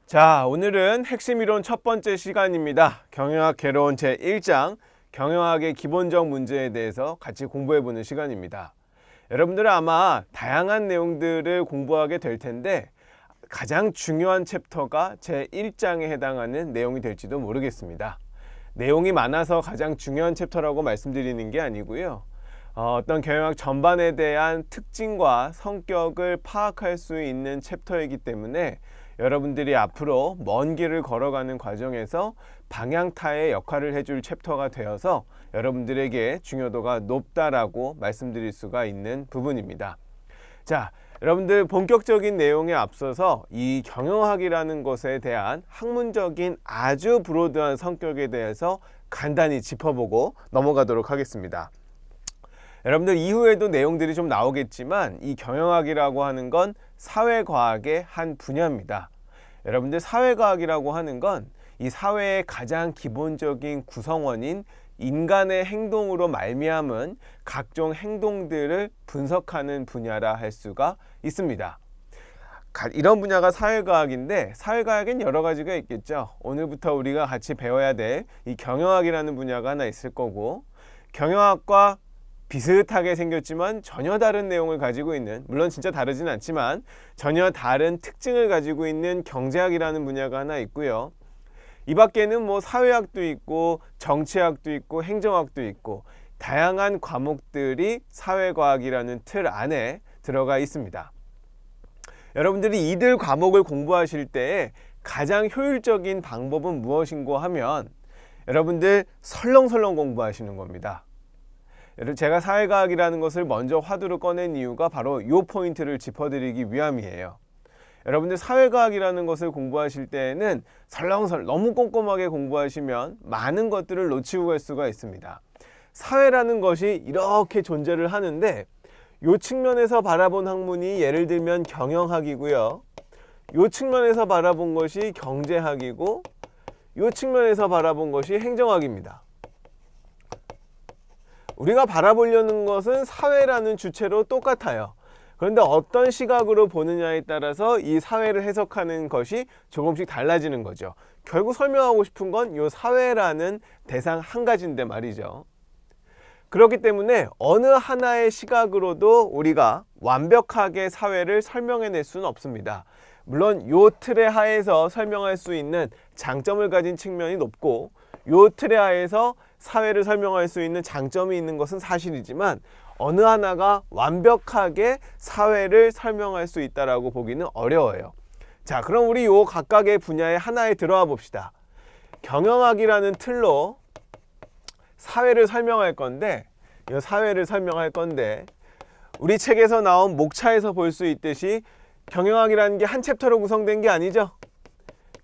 자, 오늘은 핵심 이론 첫 번째 시간입니다. 경영학 개론 제1장 경영학의 기본적 문제에 대해서 같이 공부해보는 시간입니다. 여러분들은 아마 다양한 내용들을 공부하게 될 텐데 가장 중요한 챕터가 제1장에 해당하는 내용이 될지도 모르겠습니다. 내용이 많아서 가장 중요한 챕터라고 말씀드리는 게 아니고요. 어떤 경영학 전반에 대한 특징과 성격을 파악할 수 있는 챕터이기 때문에 여러분들이 앞으로 먼 길을 걸어가는 과정에서 방향타의 역할을 해줄 챕터가 되어서 여러분들에게 중요도가 높다라고 말씀드릴 수가 있는 부분입니다. 자, 여러분들 본격적인 내용에 앞서서 이 경영학이라는 것에 대한 학문적인 아주 브로드한 성격에 대해서 간단히 짚어보고 넘어가도록 하겠습니다. 여러분들 이후에도 내용들이 좀 나오겠지만 이 경영학이라고 하는 건 사회과학의 한 분야입니다. 여러분들 사회과학이라고 하는 건 이 사회의 가장 기본적인 구성원인 인간의 행동으로 말미암은 각종 행동들을 분석하는 분야라 할 수가 있습니다. 이런 분야가 사회과학인데 사회과학엔 여러 가지가 있겠죠. 오늘부터 우리가 같이 배워야 될 이 경영학이라는 분야가 하나 있을 거고, 경영학과 비슷하게 생겼지만 전혀 다른 내용을 가지고 있는, 물론 진짜 다르진 않지만 전혀 다른 특징을 가지고 있는 경제학이라는 분야가 하나 있고요. 이 밖에는 뭐 사회학도 있고 정치학도 있고 행정학도 있고 다양한 과목들이 사회과학이라는 틀 안에 들어가 있습니다. 여러분들이 이들 과목을 공부하실 때 가장 효율적인 방법은 무엇인고 하면 여러분들 설렁설렁 공부하시는 겁니다. 제가 사회과학이라는 것을 먼저 화두로 꺼낸 이유가 바로 이 포인트를 짚어드리기 위함이에요. 여러분들 사회과학이라는 것을 공부하실 때에는 설렁설렁 너무 꼼꼼하게 공부하시면 많은 것들을 놓치고 갈 수가 있습니다. 사회라는 것이 이렇게 존재를 하는데 이 측면에서 바라본 학문이 예를 들면 경영학이고요. 이 측면에서 바라본 것이 경제학이고 이 측면에서 바라본 것이 행정학입니다. 우리가 바라보려는 것은 사회라는 주체로 똑같아요. 그런데 어떤 시각으로 보느냐에 따라서 이 사회를 해석하는 것이 조금씩 달라지는 거죠. 결국 설명하고 싶은 건 이 사회라는 대상 한 가지인데 말이죠. 그렇기 때문에 어느 하나의 시각으로도 우리가 완벽하게 사회를 설명해낼 수는 없습니다. 물론 이 틀의 하에서 설명할 수 있는 장점을 가진 측면이 높고 이 틀의 하에서 사회를 설명할 수 있는 장점이 있는 것은 사실이지만 어느 하나가 완벽하게 사회를 설명할 수 있다라고 보기는 어려워요. 자, 그럼 우리 요 각각의 분야의 하나에 들어와 봅시다. 경영학이라는 틀로 사회를 설명할 건데, 이 사회를 설명할 건데 우리 책에서 나온 목차에서 볼 수 있듯이 경영학이라는 게 한 챕터로 구성된 게 아니죠.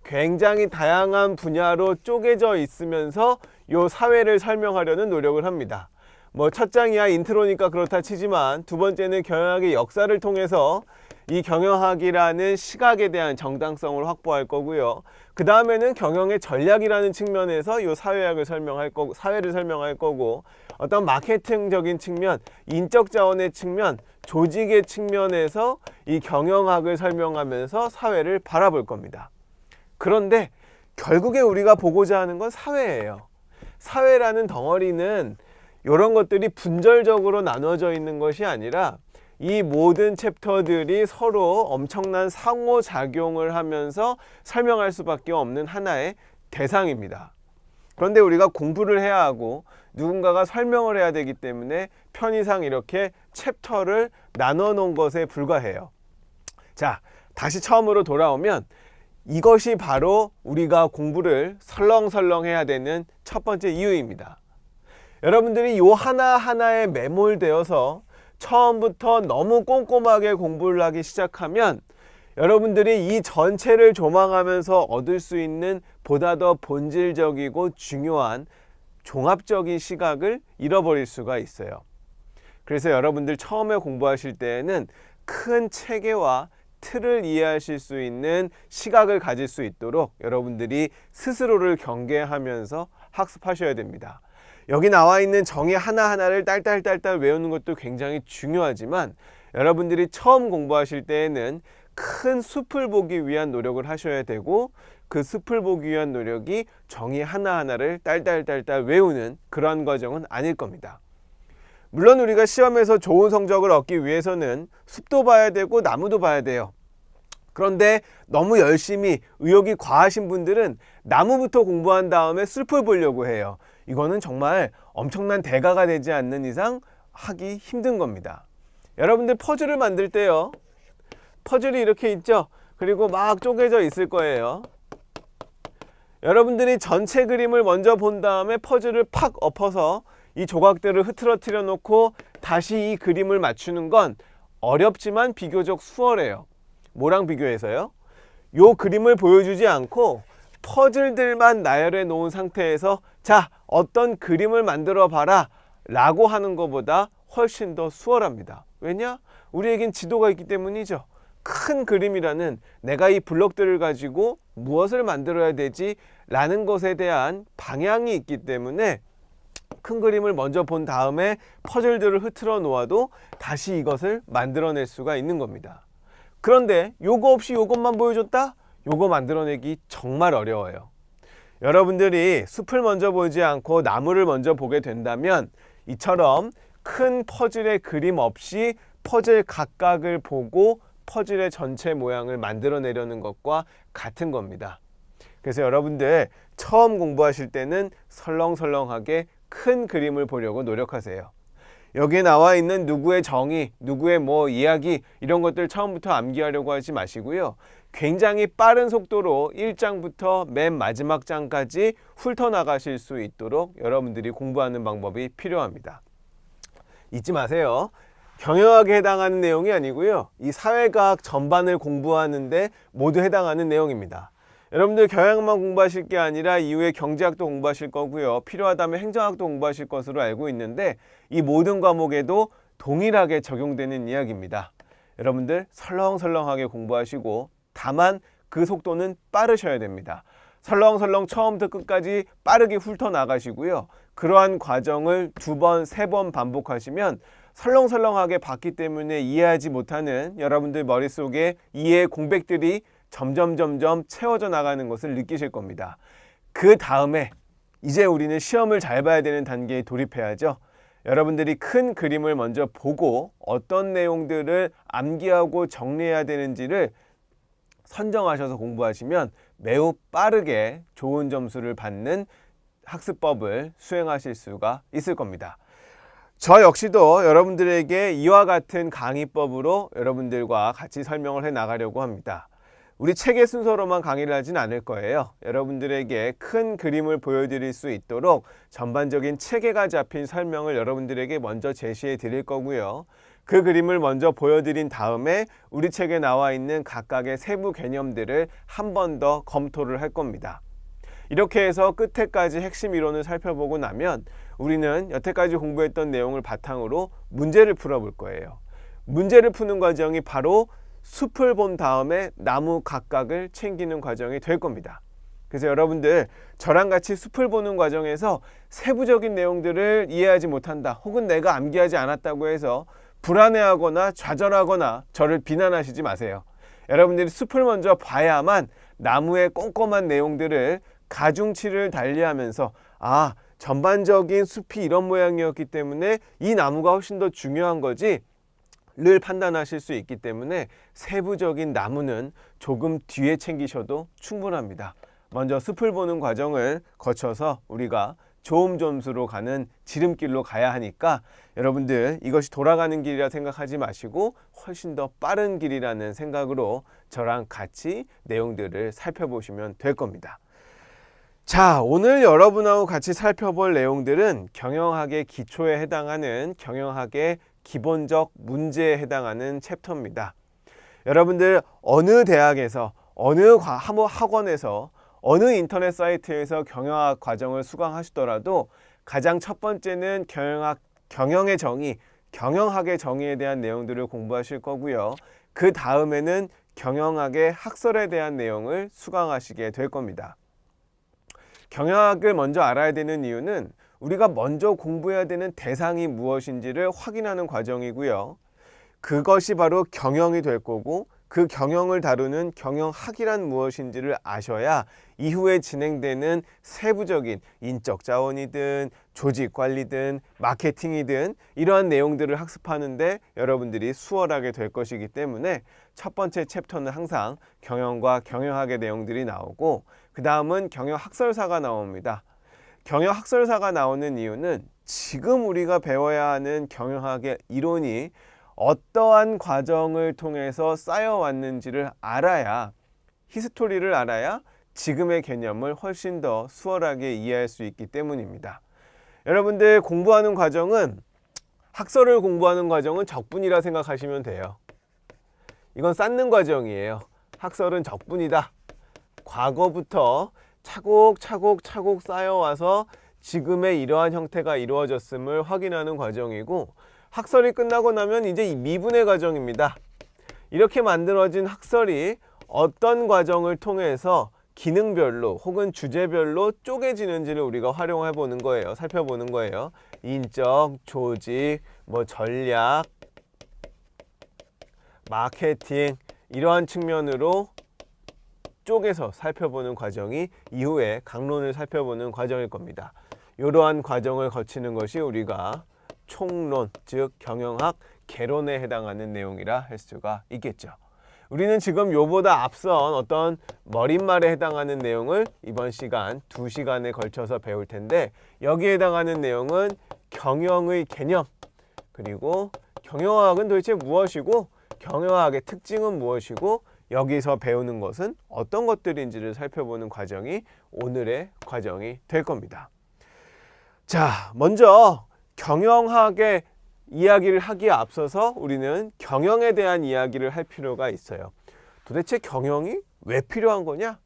굉장히 다양한 분야로 쪼개져 있으면서 이 사회를 설명하려는 노력을 합니다. 뭐 첫 장이야 인트로니까 그렇다 치지만 두 번째는 경영학의 역사를 통해서 이 경영학이라는 시각에 대한 정당성을 확보할 거고요. 그 다음에는 경영의 전략이라는 측면에서 이 사회학을 설명할 거고, 사회를 설명할 거고, 어떤 마케팅적인 측면, 인적 자원의 측면, 조직의 측면에서 이 경영학을 설명하면서 사회를 바라볼 겁니다. 그런데 결국에 우리가 보고자 하는 건 사회예요. 사회라는 덩어리는 이런 것들이 분절적으로 나눠져 있는 것이 아니라 이 모든 챕터들이 서로 엄청난 상호작용을 하면서 설명할 수밖에 없는 하나의 대상입니다. 그런데 우리가 공부를 해야 하고 누군가가 설명을 해야 되기 때문에 편의상 이렇게 챕터를 나눠 놓은 것에 불과해요. 자, 다시 처음으로 돌아오면 이것이 바로 우리가 공부를 설렁설렁 해야 되는 첫 번째 이유입니다. 여러분들이 요 하나하나에 매몰되어서 처음부터 너무 꼼꼼하게 공부를 하기 시작하면 여러분들이 이 전체를 조망하면서 얻을 수 있는 보다 더 본질적이고 중요한 종합적인 시각을 잃어버릴 수가 있어요. 그래서 여러분들 처음에 공부하실 때에는 큰 체계와 틀을 이해하실 수 있는 시각을 가질 수 있도록 여러분들이 스스로를 경계하면서 학습하셔야 됩니다. 여기 나와 있는 정의 하나하나를 딸딸딸딸 외우는 것도 굉장히 중요하지만 여러분들이 처음 공부하실 때에는 큰 숲을 보기 위한 노력을 하셔야 되고, 그 숲을 보기 위한 노력이 정의 하나하나를 딸딸딸딸 외우는 그런 과정은 아닐 겁니다. 물론 우리가 시험에서 좋은 성적을 얻기 위해서는 숲도 봐야 되고 나무도 봐야 돼요. 그런데 너무 열심히 의욕이 과하신 분들은 나무부터 공부한 다음에 숲을 보려고 해요. 이거는 정말 엄청난 대가가 되지 않는 이상 하기 힘든 겁니다. 여러분들 퍼즐을 만들 때요, 퍼즐이 이렇게 있죠? 그리고 막 쪼개져 있을 거예요. 여러분들이 전체 그림을 먼저 본 다음에 퍼즐을 팍 엎어서 이 조각들을 흐트러뜨려 놓고 다시 이 그림을 맞추는 건 어렵지만 비교적 수월해요. 뭐랑 비교해서요? 요 그림을 보여주지 않고 퍼즐들만 나열해 놓은 상태에서 자, 어떤 그림을 만들어 봐라 라고 하는 것보다 훨씬 더 수월합니다. 왜냐? 우리에겐 지도가 있기 때문이죠. 큰 그림이라는 내가 이 블록들을 가지고 무엇을 만들어야 되지 라는 것에 대한 방향이 있기 때문에 큰 그림을 먼저 본 다음에 퍼즐들을 흐트러 놓아도 다시 이것을 만들어낼 수가 있는 겁니다. 그런데 요거 없이 요것만 보여줬다? 요거 만들어내기 정말 어려워요. 여러분들이 숲을 먼저 보지 않고 나무를 먼저 보게 된다면 이처럼 큰 퍼즐의 그림 없이 퍼즐 각각을 보고 퍼즐의 전체 모양을 만들어내려는 것과 같은 겁니다. 그래서 여러분들 처음 공부하실 때는 설렁설렁하게 큰 그림을 보려고 노력하세요. 여기에 나와 있는 누구의 정의, 누구의 이야기 이런 것들 처음부터 암기하려고 하지 마시고요. 굉장히 빠른 속도로 1장부터 맨 마지막 장까지 훑어나가실 수 있도록 여러분들이 공부하는 방법이 필요합니다. 잊지 마세요. 경영학에 해당하는 내용이 아니고요. 이 사회과학 전반을 공부하는데 모두 해당하는 내용입니다. 여러분들 경영학만 공부하실 게 아니라 이후에 경제학도 공부하실 거고요. 필요하다면 행정학도 공부하실 것으로 알고 있는데 이 모든 과목에도 동일하게 적용되는 이야기입니다. 여러분들 설렁설렁하게 공부하시고 다만 그 속도는 빠르셔야 됩니다. 설렁설렁 처음부터 끝까지 빠르게 훑어나가시고요. 그러한 과정을 2번, 3번 반복하시면 설렁설렁하게 봤기 때문에 이해하지 못하는 여러분들 머릿속에 이해의 공백들이 점점 채워져 나가는 것을 느끼실 겁니다. 그 다음에 이제 우리는 시험을 잘 봐야 되는 단계에 돌입해야죠. 여러분들이 큰 그림을 먼저 보고 어떤 내용들을 암기하고 정리해야 되는지를 선정하셔서 공부하시면 매우 빠르게 좋은 점수를 받는 학습법을 수행하실 수가 있을 겁니다. 저 역시도 여러분들에게 이와 같은 강의법으로 여러분들과 같이 설명을 해 나가려고 합니다. 우리 책의 순서로만 강의를 하진 않을 거예요. 여러분들에게 큰 그림을 보여드릴 수 있도록 전반적인 체계가 잡힌 설명을 여러분들에게 먼저 제시해 드릴 거고요. 그 그림을 먼저 보여드린 다음에 우리 책에 나와 있는 각각의 세부 개념들을 한 번 더 검토를 할 겁니다. 이렇게 해서 끝에까지 핵심 이론을 살펴보고 나면 우리는 여태까지 공부했던 내용을 바탕으로 문제를 풀어볼 거예요. 문제를 푸는 과정이 바로 숲을 본 다음에 나무 각각을 챙기는 과정이 될 겁니다. 그래서 여러분들 저랑 같이 숲을 보는 과정에서 세부적인 내용들을 이해하지 못한다, 혹은 내가 암기하지 않았다고 해서 불안해하거나 좌절하거나 저를 비난하시지 마세요. 여러분들이 숲을 먼저 봐야만 나무의 꼼꼼한 내용들을 가중치를 달리하면서 전반적인 숲이 이런 모양이었기 때문에 이 나무가 훨씬 더 중요한 거지 를 판단하실 수 있기 때문에 세부적인 나무는 조금 뒤에 챙기셔도 충분합니다. 먼저 숲을 보는 과정을 거쳐서 우리가 좋은 점수로 가는 지름길로 가야 하니까 여러분들 이것이 돌아가는 길이라 생각하지 마시고 훨씬 더 빠른 길이라는 생각으로 저랑 같이 내용들을 살펴보시면 될 겁니다. 자, 오늘 여러분하고 같이 살펴볼 내용들은 경영학의 기초에 해당하는 경영학의 기본적 문제에 해당하는 챕터입니다. 여러분들 어느 대학에서, 어느 학원에서, 어느 인터넷 사이트에서 경영학 과정을 수강하시더라도 가장 첫 번째는 경영의 정의, 경영학의 정의에 대한 내용들을 공부하실 거고요. 그 다음에는 경영학의 학설에 대한 내용을 수강하시게 될 겁니다. 경영학을 먼저 알아야 되는 이유는 우리가 먼저 공부해야 되는 대상이 무엇인지를 확인하는 과정이고요. 그것이 바로 경영이 될 거고 그 경영을 다루는 경영학이란 무엇인지를 아셔야 이후에 진행되는 세부적인 인적 자원이든 조직 관리든 마케팅이든 이러한 내용들을 학습하는데 여러분들이 수월하게 될 것이기 때문에 첫 번째 챕터는 항상 경영과 경영학의 내용들이 나오고, 그 다음은 경영학설사가 나옵니다. 경영학설사가 나오는 이유는 지금 우리가 배워야 하는 경영학의 이론이 어떠한 과정을 통해서 쌓여왔는지를 알아야, 히스토리를 알아야 지금의 개념을 훨씬 더 수월하게 이해할 수 있기 때문입니다. 여러분들 공부하는 과정은, 학설을 공부하는 과정은 적분이라 생각하시면 돼요. 이건 쌓는 과정이에요. 학설은 적분이다. 과거부터 차곡차곡 쌓여와서 지금의 이러한 형태가 이루어졌음을 확인하는 과정이고, 학설이 끝나고 나면 이제 미분의 과정입니다. 이렇게 만들어진 학설이 어떤 과정을 통해서 기능별로 혹은 주제별로 쪼개지는지를 우리가 활용해 보는 거예요. 살펴보는 거예요. 인적, 조직, 전략, 마케팅, 이러한 측면으로 쪼개서 살펴보는 과정이 이후에 강론을 살펴보는 과정일 겁니다. 이러한 과정을 거치는 것이 우리가 총론, 즉 경영학 개론에 해당하는 내용이라 할 수가 있겠죠. 우리는 지금 요보다 앞선 어떤 머릿말에 해당하는 내용을 이번 시간 2시간에 걸쳐서 배울 텐데, 여기에 해당하는 내용은 경영의 개념, 그리고 경영학은 도대체 무엇이고 경영학의 특징은 무엇이고 여기서 배우는 것은 어떤 것들인지를 살펴보는 과정이 오늘의 과정이 될 겁니다. 자, 먼저 경영학의 이야기를 하기에 앞서서 우리는 경영에 대한 이야기를 할 필요가 있어요. 도대체 경영이 왜 필요한 거냐?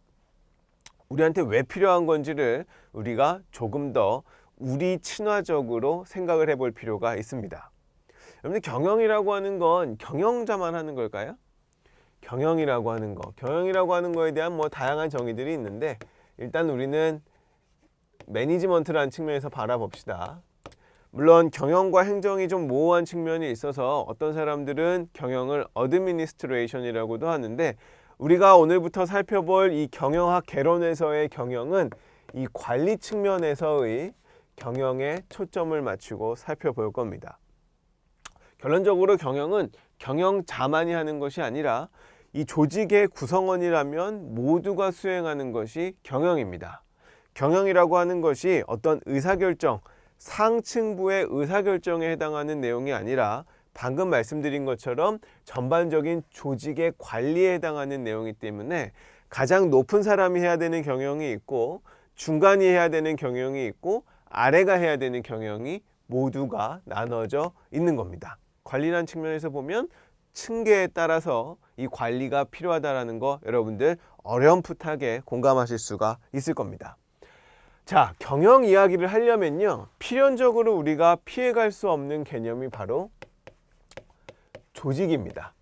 우리한테 왜 필요한 건지를 우리가 조금 더 우리 친화적으로 생각을 해볼 필요가 있습니다. 여러분들, 경영이라고 하는 건 경영자만 하는 걸까요? 경영이라고 하는 거에 대한 다양한 정의들이 있는데, 일단 우리는 매니지먼트라는 측면에서 바라봅시다. 물론 경영과 행정이 좀 모호한 측면이 있어서 어떤 사람들은 경영을 어드미니스트레이션이라고도 하는데, 우리가 오늘부터 살펴볼 이 경영학 개론에서의 경영은 이 관리 측면에서의 경영에 초점을 맞추고 살펴볼 겁니다. 결론적으로 경영은 경영자만이 하는 것이 아니라 이 조직의 구성원이라면 모두가 수행하는 것이 경영입니다. 경영이라고 하는 것이 어떤 의사결정, 상층부의 의사결정에 해당하는 내용이 아니라 방금 말씀드린 것처럼 전반적인 조직의 관리에 해당하는 내용이기 때문에 가장 높은 사람이 해야 되는 경영이 있고, 중간이 해야 되는 경영이 있고, 아래가 해야 되는 경영이 모두가 나눠져 있는 겁니다. 관리라는 측면에서 보면 층계에 따라서 이 관리가 필요하다는 거 여러분들 어렴풋하게 공감하실 수가 있을 겁니다. 자, 경영 이야기를 하려면요, 필연적으로 우리가 피해갈 수 없는 개념이 바로 조직입니다.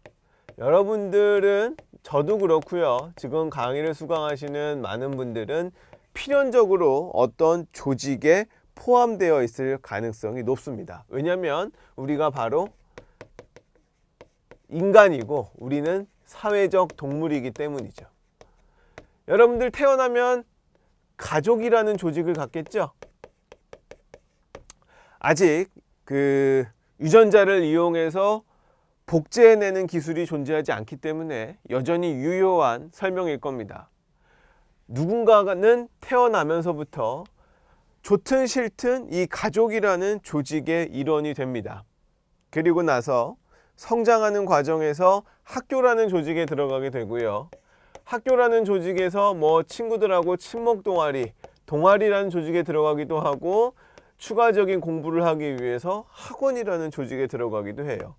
여러분들은, 저도 그렇고요, 지금 강의를 수강하시는 많은 분들은 필연적으로 어떤 조직에 포함되어 있을 가능성이 높습니다. 왜냐하면 우리가 바로 인간이고 우리는 사회적 동물이기 때문이죠. 여러분들 태어나면 가족이라는 조직을 갖겠죠? 아직 유전자를 이용해서 복제해내는 기술이 존재하지 않기 때문에 여전히 유효한 설명일 겁니다. 누군가는 태어나면서부터 좋든 싫든 이 가족이라는 조직의 일원이 됩니다. 그리고 나서 성장하는 과정에서 학교라는 조직에 들어가게 되고요. 학교라는 조직에서 친구들하고 친목 동아리, 동아리라는 조직에 들어가기도 하고, 추가적인 공부를 하기 위해서 학원이라는 조직에 들어가기도 해요.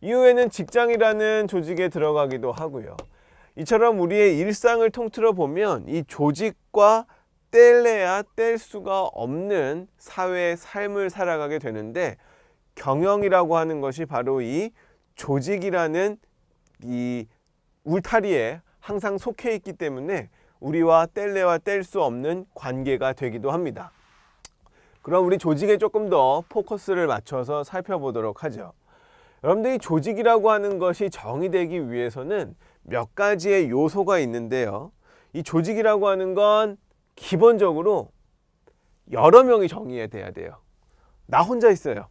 이후에는 직장이라는 조직에 들어가기도 하고요. 이처럼 우리의 일상을 통틀어 보면 이 조직과 뗄래야 뗄 수가 없는 사회의 삶을 살아가게 되는데, 경영이라고 하는 것이 바로 이 조직이라는 이 울타리에 항상 속해 있기 때문에 우리와 뗄래야 뗄 수 없는 관계가 되기도 합니다. 그럼 우리 조직에 조금 더 포커스를 맞춰서 살펴보도록 하죠. 여러분들이 조직이라고 하는 것이 정의되기 위해서는 몇 가지의 요소가 있는데요. 이 조직이라고 하는 건 기본적으로 여러 명이 정의해야 돼요. 나 혼자 있어요.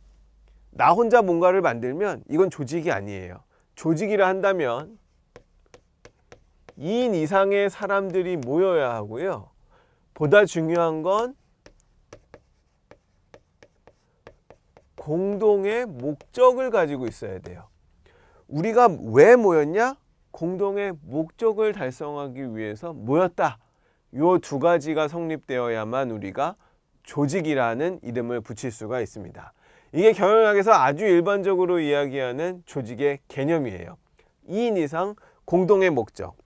나 혼자 뭔가를 만들면 이건 조직이 아니에요. 조직이라 한다면 2인 이상의 사람들이 모여야 하고요. 보다 중요한 건 공동의 목적을 가지고 있어야 돼요. 우리가 왜 모였냐? 공동의 목적을 달성하기 위해서 모였다. 요 두 가지가 성립되어야만 우리가 조직이라는 이름을 붙일 수가 있습니다. 이게 경영학에서 아주 일반적으로 이야기하는 조직의 개념이에요. 2인 이상 공동의 목적.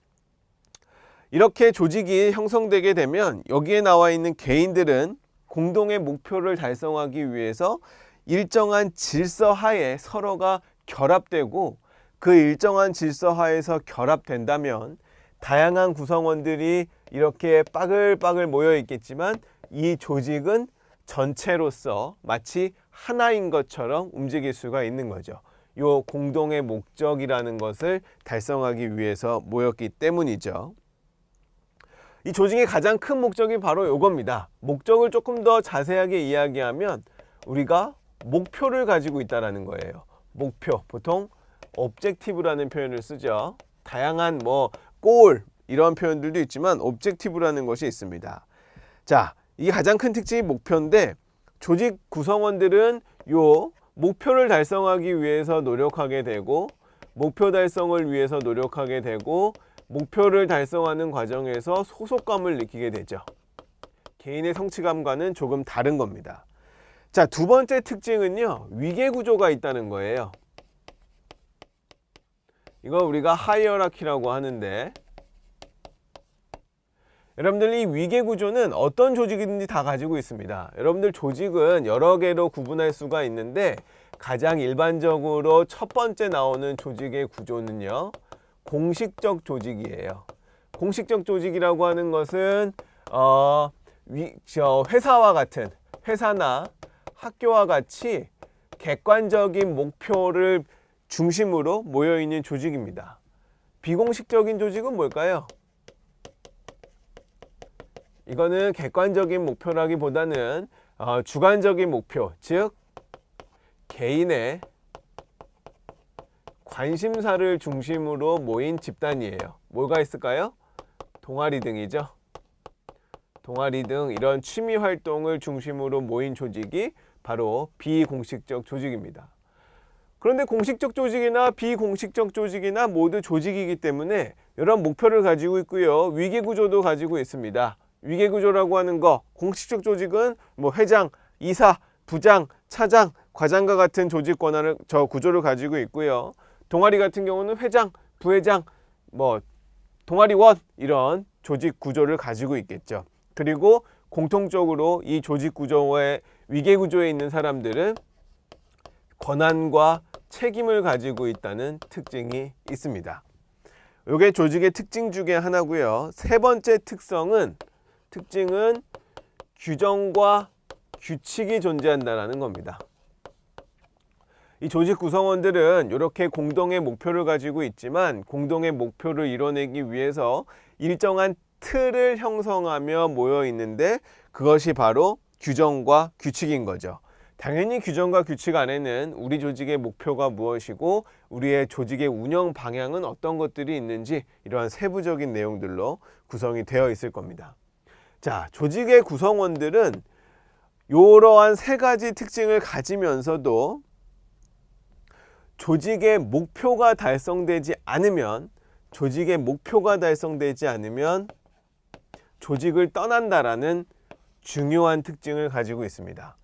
이렇게 조직이 형성되게 되면 여기에 나와 있는 개인들은 공동의 목표를 달성하기 위해서 일정한 질서 하에 서로가 결합되고, 그 일정한 질서 하에서 결합된다면 다양한 구성원들이 이렇게 빠글빠글 모여 있겠지만 이 조직은 전체로서 마치 하나인 것처럼 움직일 수가 있는 거죠. 이 공동의 목적이라는 것을 달성하기 위해서 모였기 때문이죠. 이 조직의 가장 큰 목적이 바로 이겁니다. 목적을 조금 더 자세하게 이야기하면 우리가 목표를 가지고 있다는 거예요. 목표, 보통 objective라는 표현을 쓰죠. 다양한 골 이런 표현들도 있지만 objective라는 것이 있습니다. 자, 이게 가장 큰 특징이 목표인데, 조직 구성원들은 요 목표를 달성하기 위해서 노력하게 되고, 목표 달성을 위해서 노력하게 되고, 목표를 달성하는 과정에서 소속감을 느끼게 되죠. 개인의 성취감과는 조금 다른 겁니다. 자, 두 번째 특징은요, 위계 구조가 있다는 거예요. 이거 우리가 하이어라키라고 하는데, 여러분들 이 위계 구조는 어떤 조직이든지 다 가지고 있습니다. 여러분들 조직은 여러 개로 구분할 수가 있는데, 가장 일반적으로 첫 번째 나오는 조직의 구조는요, 공식적 조직이에요. 공식적 조직이라고 하는 것은 회사와 같은, 회사나 학교와 같이 객관적인 목표를 중심으로 모여있는 조직입니다. 비공식적인 조직은 뭘까요? 이거는 객관적인 목표라기보다는 주관적인 목표, 즉 개인의 관심사를 중심으로 모인 집단이에요. 뭐가 있을까요? 동아리 등이죠. 동아리 등 이런 취미 활동을 중심으로 모인 조직이 바로 비공식적 조직입니다. 그런데 공식적 조직이나 비공식적 조직이나 모두 조직이기 때문에 이런 목표를 가지고 있고요. 위계 구조도 가지고 있습니다. 위계 구조라고 하는 거, 공식적 조직은 회장, 이사, 부장, 차장, 과장과 같은 조직 권한을, 구조를 가지고 있고요. 동아리 같은 경우는 회장, 부회장, 동아리원 이런 조직 구조를 가지고 있겠죠. 그리고 공통적으로 이 조직 구조의 위계 구조에 있는 사람들은 권한과 책임을 가지고 있다는 특징이 있습니다. 이게 조직의 특징 중에 하나고요. 세 번째 특징은 규정과 규칙이 존재한다는 겁니다. 이 조직 구성원들은 이렇게 공동의 목표를 가지고 있지만, 공동의 목표를 이뤄내기 위해서 일정한 틀을 형성하며 모여 있는데, 그것이 바로 규정과 규칙인 거죠. 당연히 규정과 규칙 안에는 우리 조직의 목표가 무엇이고 우리의 조직의 운영 방향은 어떤 것들이 있는지, 이러한 세부적인 내용들로 구성이 되어 있을 겁니다. 자, 조직의 구성원들은 이러한 세 가지 특징을 가지면서도 조직의 목표가 달성되지 않으면 조직을 떠난다라는 중요한 특징을 가지고 있습니다.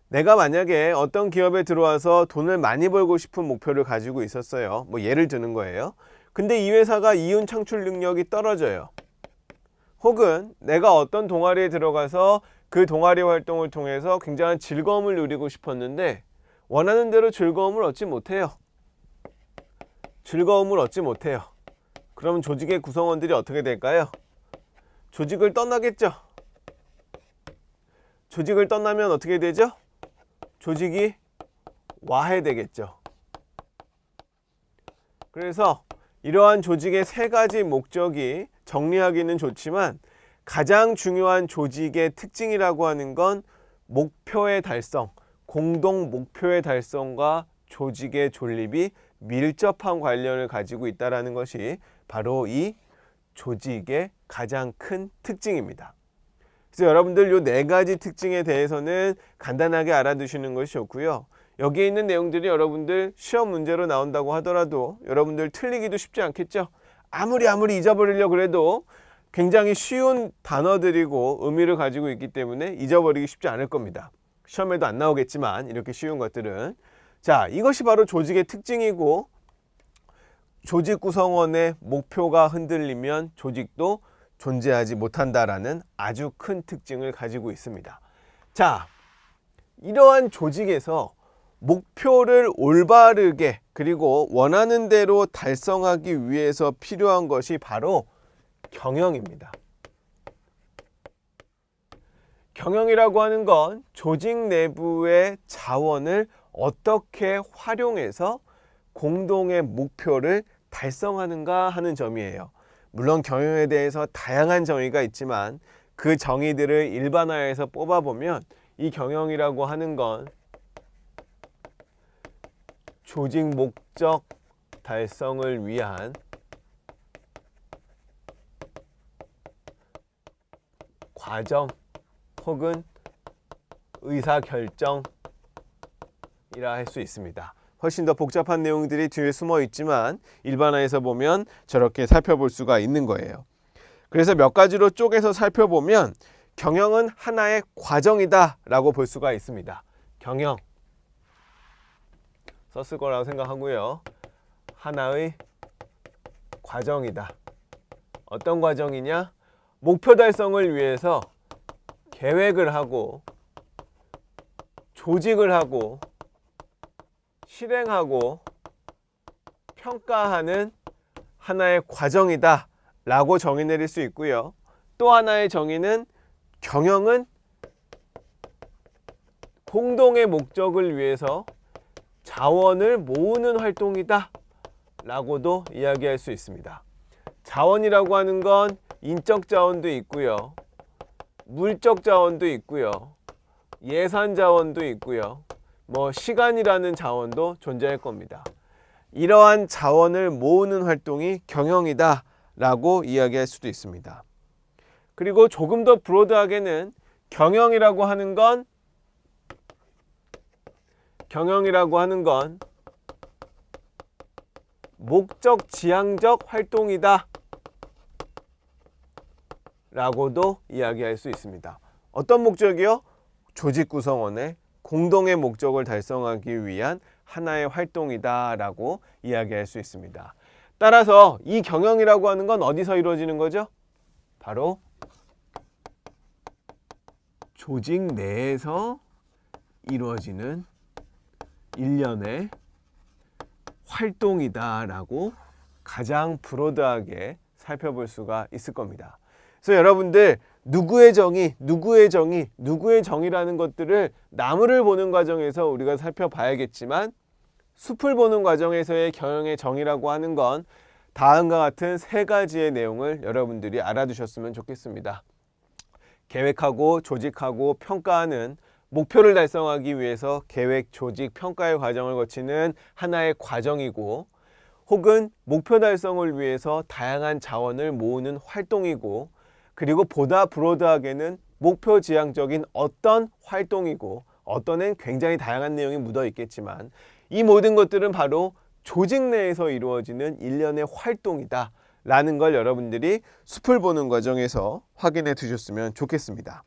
내가 만약에 어떤 기업에 들어와서 돈을 많이 벌고 싶은 목표를 가지고 있었어요. 예를 드는 거예요. 근데 이 회사가 이윤 창출 능력이 떨어져요. 혹은 내가 어떤 동아리에 들어가서 그 동아리 활동을 통해서 굉장한 즐거움을 누리고 싶었는데 원하는 대로 즐거움을 얻지 못해요. 그러면 조직의 구성원들이 어떻게 될까요? 조직을 떠나겠죠. 조직을 떠나면 어떻게 되죠? 조직이 와해되겠죠. 그래서 이러한 조직의 세 가지 목적이 정리하기는 좋지만 가장 중요한 조직의 특징이라고 하는 건 목표의 달성, 공동 목표의 달성과 조직의 존립이 밀접한 관련을 가지고 있다는 것이 바로 이 조직의 가장 큰 특징입니다. 그래서 여러분들 이 네 가지 특징에 대해서는 간단하게 알아두시는 것이 좋고요. 여기에 있는 내용들이 여러분들 시험 문제로 나온다고 하더라도 여러분들 틀리기도 쉽지 않겠죠? 아무리 잊어버리려고 그래도 굉장히 쉬운 단어들이고 의미를 가지고 있기 때문에 잊어버리기 쉽지 않을 겁니다. 시험에도 안 나오겠지만 이렇게 쉬운 것들은. 자, 이것이 바로 조직의 특징이고, 조직 구성원의 목표가 흔들리면 조직도 존재하지 못한다라는 아주 큰 특징을 가지고 있습니다. 자, 이러한 조직에서 목표를 올바르게 그리고 원하는 대로 달성하기 위해서 필요한 것이 바로 경영입니다. 경영이라고 하는 건 조직 내부의 자원을 어떻게 활용해서 공동의 목표를 달성하는가 하는 점이에요. 물론 경영에 대해서 다양한 정의가 있지만 그 정의들을 일반화해서 뽑아보면 이 경영이라고 하는 건 조직 목적 달성을 위한 과정 혹은 의사결정이라 할 수 있습니다. 훨씬 더 복잡한 내용들이 뒤에 숨어 있지만 일반화해서 보면 저렇게 살펴볼 수가 있는 거예요. 그래서 몇 가지로 쪼개서 살펴보면 경영은 하나의 과정이다 라고 볼 수가 있습니다. 경영 썼을 거라고 생각하고요. 하나의 과정이다. 어떤 과정이냐? 목표 달성을 위해서 계획을 하고 조직을 하고 실행하고 평가하는 하나의 과정이다 라고 정의 내릴 수 있고요. 또 하나의 정의는 경영은 공동의 목적을 위해서 자원을 모으는 활동이다 라고도 이야기할 수 있습니다. 자원이라고 하는 건 인적 자원도 있고요. 물적 자원도 있고요. 예산 자원도 있고요. 시간이라는 자원도 존재할 겁니다. 이러한 자원을 모으는 활동이 경영이다 라고 이야기할 수도 있습니다. 그리고 조금 더 브로드하게는 경영이라고 하는 건 목적 지향적 활동이다 라고도 이야기할 수 있습니다. 어떤 목적이요? 조직 구성원의 공동의 목적을 달성하기 위한 하나의 활동이다 라고 이야기할 수 있습니다. 따라서 이 경영이라고 하는 건 어디서 이루어지는 거죠? 바로 조직 내에서 이루어지는 일련의 활동이다 라고 가장 브로드하게 살펴볼 수가 있을 겁니다. 그래서 여러분들 누구의 정의라는 것들을 나무를 보는 과정에서 우리가 살펴봐야겠지만 숲을 보는 과정에서의 경영의 정의라고 하는 건 다음과 같은 세 가지의 내용을 여러분들이 알아두셨으면 좋겠습니다. 계획하고 조직하고 평가하는 목표를 달성하기 위해서 계획, 조직, 평가의 과정을 거치는 하나의 과정이고, 혹은 목표 달성을 위해서 다양한 자원을 모으는 활동이고, 그리고 보다 브로드하게는 목표 지향적인 어떤 활동이고, 어떤엔 굉장히 다양한 내용이 묻어 있겠지만 이 모든 것들은 바로 조직 내에서 이루어지는 일련의 활동이다 라는 걸 여러분들이 숲을 보는 과정에서 확인해 두셨으면 좋겠습니다.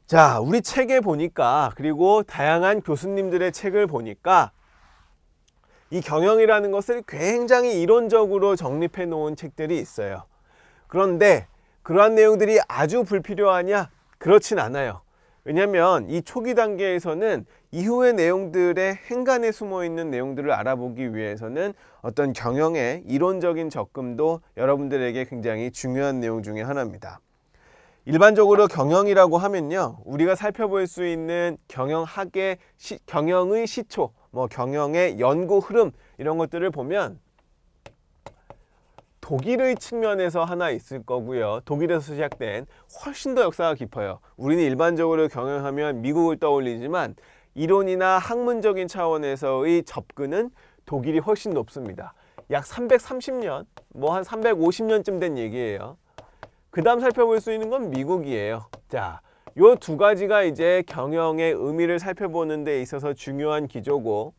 자, 우리 책에 보니까, 그리고 다양한 교수님들의 책을 보니까 이 경영이라는 것을 굉장히 이론적으로 정립해 놓은 책들이 있어요. 그런데 그러한 내용들이 아주 불필요하냐? 그렇진 않아요. 왜냐하면 이 초기 단계에서는 이후의 내용들의 행간에 숨어 있는 내용들을 알아보기 위해서는 어떤 경영의 이론적인 접근도 여러분들에게 굉장히 중요한 내용 중에 하나입니다. 일반적으로 경영이라고 하면요, 우리가 살펴볼 수 있는 경영의 시초, 경영의 연구 흐름, 이런 것들을 보면 독일의 측면에서 하나 있을 거고요. 독일에서 시작된 훨씬 더 역사가 깊어요. 우리는 일반적으로 경영하면 미국을 떠올리지만 이론이나 학문적인 차원에서의 접근은 독일이 훨씬 높습니다. 약 330년, 뭐 한 350년쯤 된 얘기예요. 그 다음 살펴볼 수 있는 건 미국이에요. 자, 요 두 가지가 이제 경영의 의미를 살펴보는 데 있어서 중요한 기조고,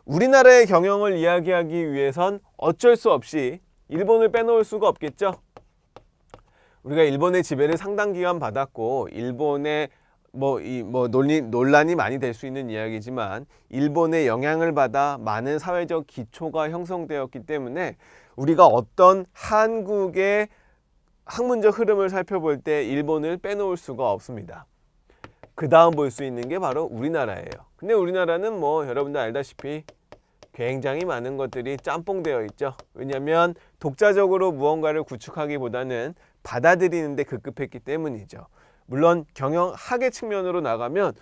우리나라의 경영을 이야기하기 위해선 어쩔 수 없이 일본을 빼놓을 수가 없겠죠. 우리가 일본의 지배를 상당 기간 받았고, 일본의 논란이 많이 될 수 있는 이야기지만 일본의 영향을 받아 많은 사회적 기초가 형성되었기 때문에 우리가 어떤 한국의 학문적 흐름을 살펴볼 때 일본을 빼놓을 수가 없습니다. 그 다음 볼 수 있는 게 바로 우리나라예요. 근데 우리나라는 뭐 여러분들 알다시피 굉장히 많은 것들이 짬뽕되어 있죠. 왜냐하면 독자적으로 무언가를 구축하기보다는 받아들이는 데 급급했기 때문이죠. 물론 경영학의 측면으로 나가면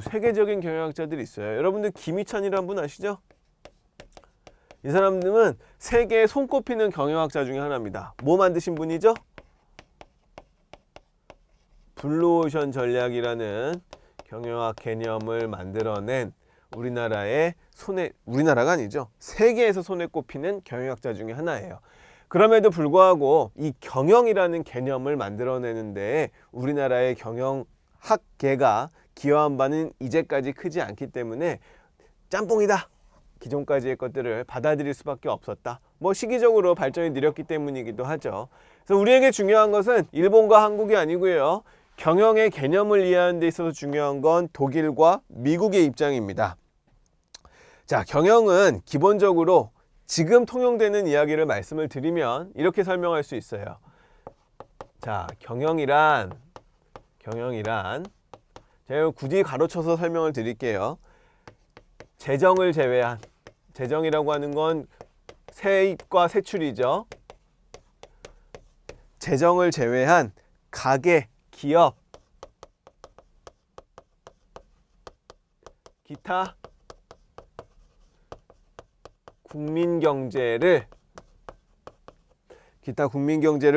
세계적인 경영학자들이 있어요. 여러분들 김희찬이라는 분 아시죠? 이 사람들은 세계에 손꼽히는 경영학자 중에 하나입니다. 뭐 만드신 분이죠? 블루오션 전략이라는 경영학 개념을 만들어낸 우리나라가 아니죠. 세계에서 손에 꼽히는 경영학자 중에 하나예요. 그럼에도 불구하고 이 경영이라는 개념을 만들어내는데 우리나라의 경영학계가 기여한 바는 이제까지 크지 않기 때문에 짬뽕이다. 기존까지의 것들을 받아들일 수밖에 없었다. 뭐 시기적으로 발전이 느렸기 때문이기도 하죠. 그래서 우리에게 중요한 것은 일본과 한국이 아니고요. 경영의 개념을 이해하는 데 있어서 중요한 건 독일과 미국의 입장입니다. 자, 경영은 기본적으로 지금 통용되는 이야기를 말씀을 드리면 이렇게 설명할 수 있어요. 자, 경영이란 제가 굳이 가로쳐서 설명을 드릴게요. 재정을 제외한, 재정이라고 하는 건 세입과 세출이죠. 재정을 제외한 가계, 기업, 기타 국민 경제를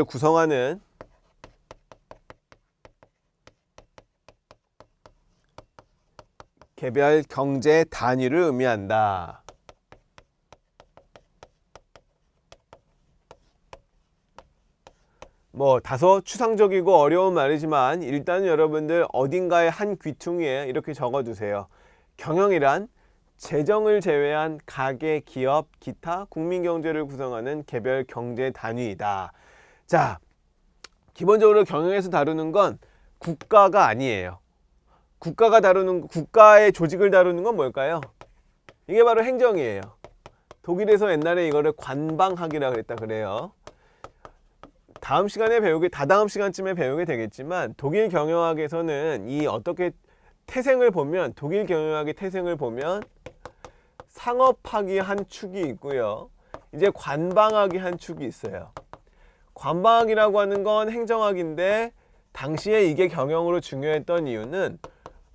구성하는 개별 경제 단위를 의미한다. 뭐 다소 추상적이고 어려운 말이지만 일단 여러분들 어딘가에 한 귀퉁이에 이렇게 적어두세요. 경영이란 재정을 제외한 가계, 기업, 기타 국민 경제를 구성하는 개별 경제 단위이다. 자, 기본적으로 경영에서 다루는 건 국가가 아니에요. 국가의 조직을 다루는 건 뭘까요? 이게 바로 행정이에요. 독일에서 옛날에 이거를 관방학이라고 그랬다 그래요. 다다음 시간쯤에 배우게 되겠지만 독일 경영학에서는 독일 경영학의 태생을 보면 상업학이 한 축이 있고요. 이제 관방학이 한 축이 있어요. 관방학이라고 하는 건 행정학인데 당시에 이게 경영으로 중요했던 이유는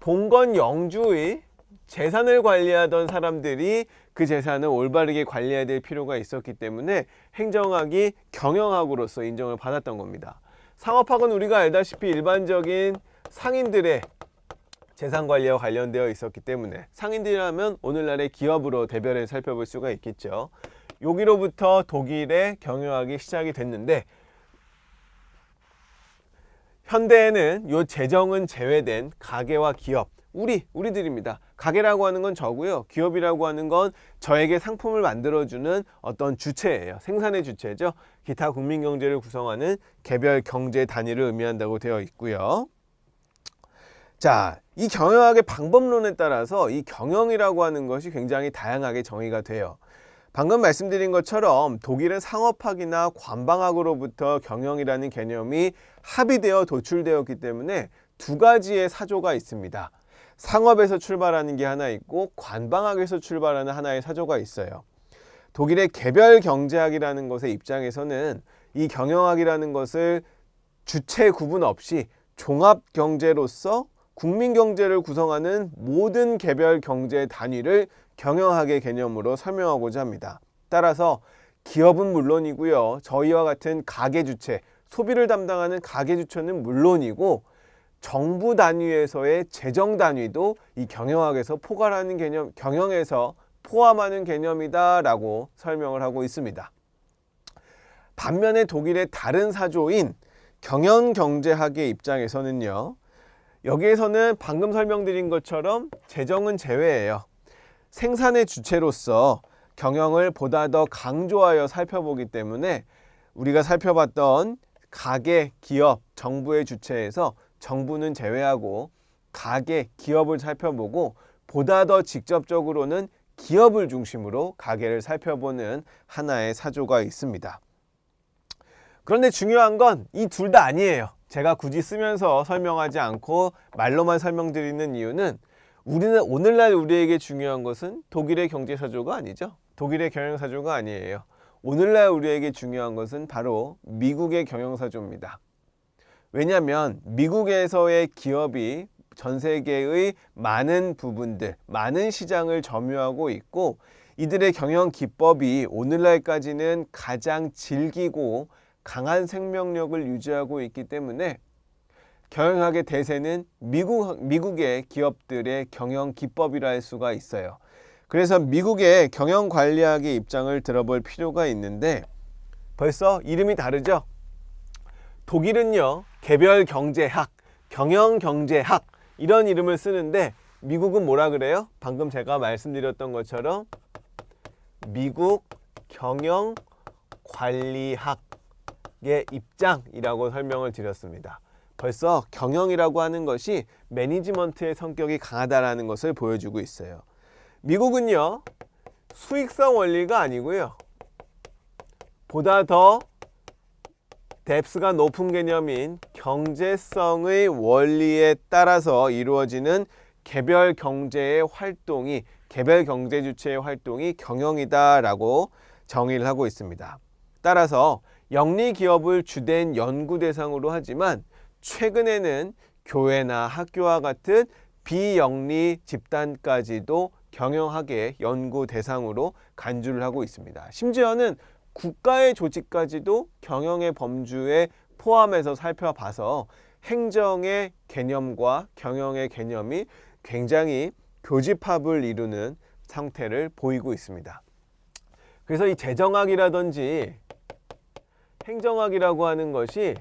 봉건 영주의 재산을 관리하던 사람들이 그 재산을 올바르게 관리해야 될 필요가 있었기 때문에 행정학이 경영학으로서 인정을 받았던 겁니다. 상업학은 우리가 알다시피 일반적인 상인들의 재산 관리와 관련되어 있었기 때문에 상인들이라면 오늘날의 기업으로 대별해 살펴볼 수가 있겠죠. 여기로부터 독일의 경영학이 시작이 됐는데 현대에는 이 재정은 제외된 가계와 기업, 우리들입니다. 가게라고 하는 건 저고요. 기업이라고 하는 건 저에게 상품을 만들어주는 어떤 주체예요. 생산의 주체죠. 기타 국민 경제를 구성하는 개별 경제 단위를 의미한다고 되어 있고요. 자, 이 경영학의 방법론에 따라서 이 경영이라고 하는 것이 굉장히 다양하게 정의가 돼요. 방금 말씀드린 것처럼 독일은 상업학이나 관방학으로부터 경영이라는 개념이 합의되어 도출되었기 때문에 두 가지의 사조가 있습니다. 상업에서 출발하는 게 하나 있고 관방학에서 출발하는 하나의 사조가 있어요. 독일의 개별 경제학이라는 것의 입장에서는 이 경영학이라는 것을 주체 구분 없이 종합 경제로서 국민 경제를 구성하는 모든 개별 경제 단위를 경영학의 개념으로 설명하고자 합니다. 따라서 기업은 물론이고요. 저희와 같은 가계 주체, 소비를 담당하는 가계 주체는 물론이고 정부 단위에서의 재정 단위도 이 경영학에서 포괄하는 개념, 경영에서 포함하는 개념이다라고 설명을 하고 있습니다. 반면에 독일의 다른 사조인 경영경제학의 입장에서는요. 여기에서는 방금 설명드린 것처럼 재정은 제외예요. 생산의 주체로서 경영을 보다 더 강조하여 살펴보기 때문에 우리가 살펴봤던 가계, 기업, 정부의 주체에서 정부는 제외하고 가계, 기업을 살펴보고 보다 더 직접적으로는 기업을 중심으로 가계를 살펴보는 하나의 사조가 있습니다. 그런데 중요한 건 이 둘 다 아니에요. 제가 굳이 쓰면서 설명하지 않고 말로만 설명드리는 이유는 우리는 오늘날 우리에게 중요한 것은 독일의 경제사조가 아니죠. 독일의 경영사조가 아니에요. 오늘날 우리에게 중요한 것은 바로 미국의 경영사조입니다. 왜냐하면 미국에서의 기업이 전 세계의 많은 부분들, 많은 시장을 점유하고 있고 이들의 경영 기법이 오늘날까지는 가장 질기고 강한 생명력을 유지하고 있기 때문에 경영학의 대세는 미국의 기업들의 경영 기법이라 할 수가 있어요. 그래서 미국의 경영관리학의 입장을 들어볼 필요가 있는데 벌써 이름이 다르죠? 독일은요, 개별경제학, 경영경제학 이런 이름을 쓰는데 미국은 뭐라 그래요? 방금 제가 말씀드렸던 것처럼 미국 경영관리학의 입장이라고 설명을 드렸습니다. 벌써 경영이라고 하는 것이 매니지먼트의 성격이 강하다라는 것을 보여주고 있어요. 미국은요, 수익성 원리가 아니고요. 보다 더 뎁스가 높은 개념인 경제성의 원리에 따라서 이루어지는 개별 경제의 활동이, 개별 경제 주체의 활동이 경영이다라고 정의를 하고 있습니다. 따라서 영리 기업을 주된 연구 대상으로 하지만 최근에는 교회나 학교와 같은 비영리 집단까지도 경영학의 연구 대상으로 간주를 하고 있습니다. 심지어는 국가의 조직까지도 경영의 범주에 포함해서 살펴봐서 행정의 개념과 경영의 개념이 굉장히 교집합을 이루는 상태를 보이고 있습니다. 그래서 이 재정학이라든지 행정학이라고 하는 것이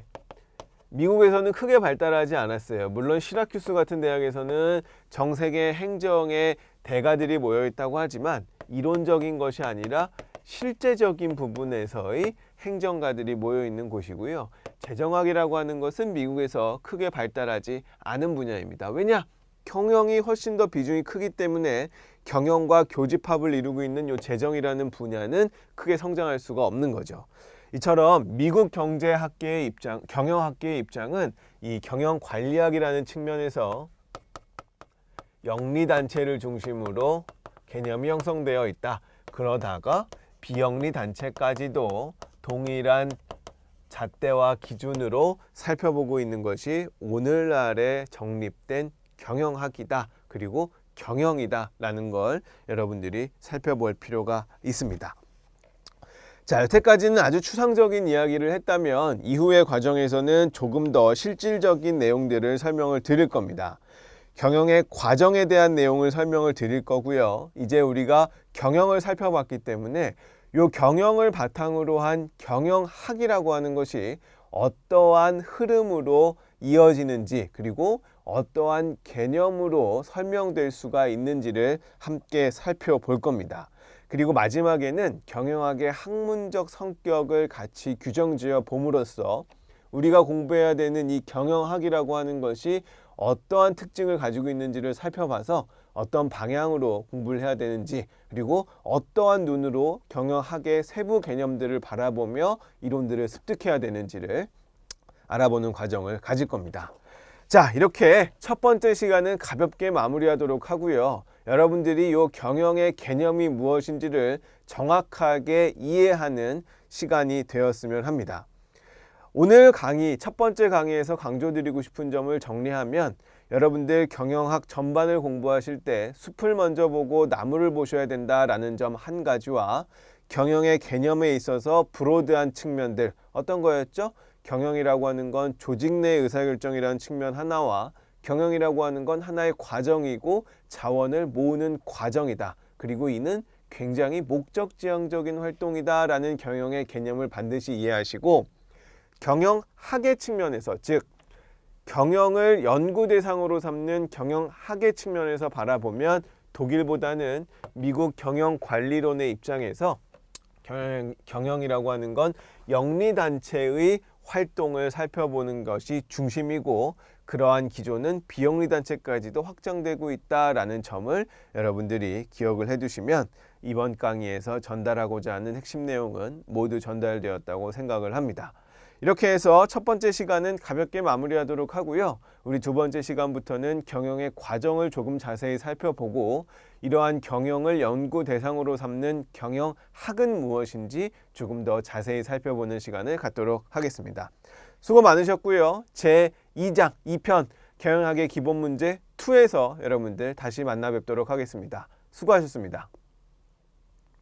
미국에서는 크게 발달하지 않았어요. 물론 시라큐스 같은 대학에서는 전 세계 행정의 대가들이 모여 있다고 하지만 이론적인 것이 아니라 실제적인 부분에서의 행정가들이 모여 있는 곳이고요. 재정학이라고 하는 것은 미국에서 크게 발달하지 않은 분야입니다. 왜냐? 경영이 훨씬 더 비중이 크기 때문에 경영과 교집합을 이루고 있는 이 재정이라는 분야는 크게 성장할 수가 없는 거죠. 이처럼 미국 경제학계의 입장, 경영학계의 입장은 이 경영관리학이라는 측면에서 영리단체를 중심으로 개념이 형성되어 있다. 그러다가 비영리단체까지도 동일한 잣대와 기준으로 살펴보고 있는 것이 오늘날에 정립된 경영학이다. 그리고 경영이다 라는 걸 여러분들이 살펴볼 필요가 있습니다. 자, 여태까지는 아주 추상적인 이야기를 했다면 이후의 과정에서는 조금 더 실질적인 내용들을 설명을 드릴 겁니다. 경영의 과정에 대한 내용을 설명을 드릴 거고요. 이제 우리가 경영을 살펴봤기 때문에 이 경영을 바탕으로 한 경영학이라고 하는 것이 어떠한 흐름으로 이어지는지 그리고 어떠한 개념으로 설명될 수가 있는지를 함께 살펴볼 겁니다. 그리고 마지막에는 경영학의 학문적 성격을 같이 규정지어 봄으로써 우리가 공부해야 되는 이 경영학이라고 하는 것이 어떠한 특징을 가지고 있는지를 살펴봐서 어떤 방향으로 공부를 해야 되는지 그리고 어떠한 눈으로 경영학의 세부 개념들을 바라보며 이론들을 습득해야 되는지를 알아보는 과정을 가질 겁니다. 자, 이렇게 첫 번째 시간은 가볍게 마무리하도록 하고요. 여러분들이 이 경영의 개념이 무엇인지를 정확하게 이해하는 시간이 되었으면 합니다. 오늘 강의, 첫 번째 강의에서 강조드리고 싶은 점을 정리하면 여러분들 경영학 전반을 공부하실 때 숲을 먼저 보고 나무를 보셔야 된다라는 점 한 가지와 경영의 개념에 있어서 브로드한 측면들 어떤 거였죠? 경영이라고 하는 건 조직 내 의사결정이라는 측면 하나와 경영이라고 하는 건 하나의 과정이고 자원을 모으는 과정이다. 그리고 이는 굉장히 목적지향적인 활동이다 라는 경영의 개념을 반드시 이해하시고, 경영학의 측면에서, 즉 경영을 연구 대상으로 삼는 경영학의 측면에서 바라보면 독일보다는 미국 경영관리론의 입장에서 경영이라고 하는 건 영리단체의 활동을 살펴보는 것이 중심이고, 그러한 기조는 비영리단체까지도 확장되고 있다라는 점을 여러분들이 기억을 해두시면 이번 강의에서 전달하고자 하는 핵심 내용은 모두 전달되었다고 생각을 합니다. 이렇게 해서 첫 번째 시간은 가볍게 마무리하도록 하고요. 우리 두 번째 시간부터는 경영의 과정을 조금 자세히 살펴보고, 이러한 경영을 연구 대상으로 삼는 경영학은 무엇인지 조금 더 자세히 살펴보는 시간을 갖도록 하겠습니다. 수고 많으셨고요. 제 2장 2편 경영학의 기본 문제 2에서 여러분들 다시 만나 뵙도록 하겠습니다. 수고하셨습니다.